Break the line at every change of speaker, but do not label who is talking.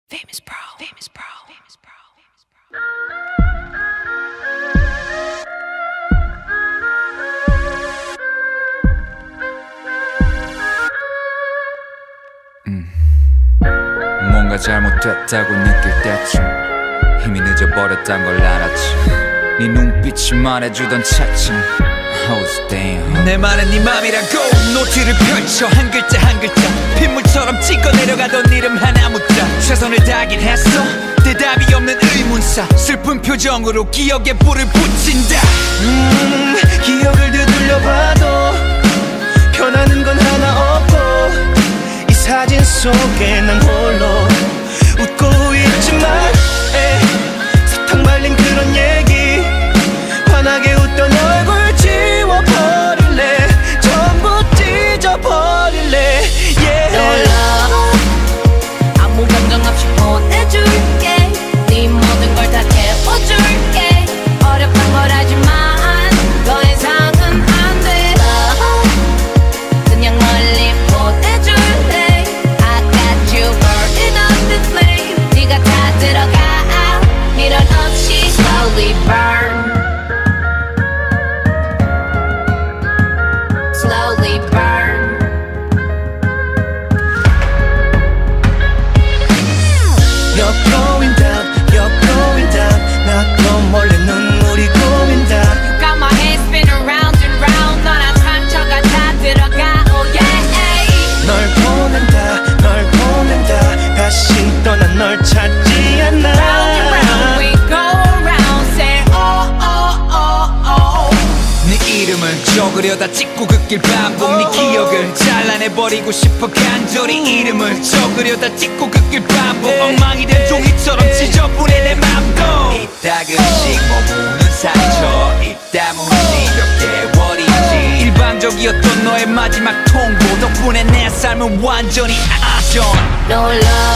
Famous Pro, Famous Pro, Famous Pro.
뭔가 잘못됐다고 느낄 때쯤 이미 늦어버렸단 걸 알았지. 네 눈빛이 말해주던 차츰
내 말은 네 맘이라고 노트를 펼쳐 한 글자 한 글자 빗물처럼 찍어 내려가던 이름 하나 묻자 최선을 다하긴 했어 대답이 없는 의문사 슬픈 표정으로 기억에 불을 붙인다.
기억을 되돌려봐도 변하는 건 하나 없고 이 사진 속에 난 홀로 웃고 있지만 사탕 발린 그런 얘기 환하게 웃던 얼굴 지워버릴래 전부 찢어버릴래
놀러 아무 감정 없이 보내줄게 네 모든 걸 다 채워줄게 어렵단 걸 알지만 더 이상은 안 돼 그냥 멀리 보내줄래 I got you burning up the flame 네가 다 들어가 미련 없이 slowly burn slowly burn
You're going down, you're going down 나도 몰래 눈물이 고인다
You got my head spinning round and round 너란 상처가 다 들어가 oh yeah
널 보낸다 다시 떠난 널 찾지 않아
Round and round we go around say oh oh oh oh
네 이름을 적으려다 찍고 긋길 반복 네 기억을 잘라내버리고 싶어 간절히 이름을 적으려다 찍고 긋길 반복 엉망이 된 종이처럼 찢어보내 내 맘도 이따금씩 머무는 상처 있다 무지 몇 개월이지 일방적이었던 너의 마지막 통보 덕분에 내 삶은 완전히 아전
No love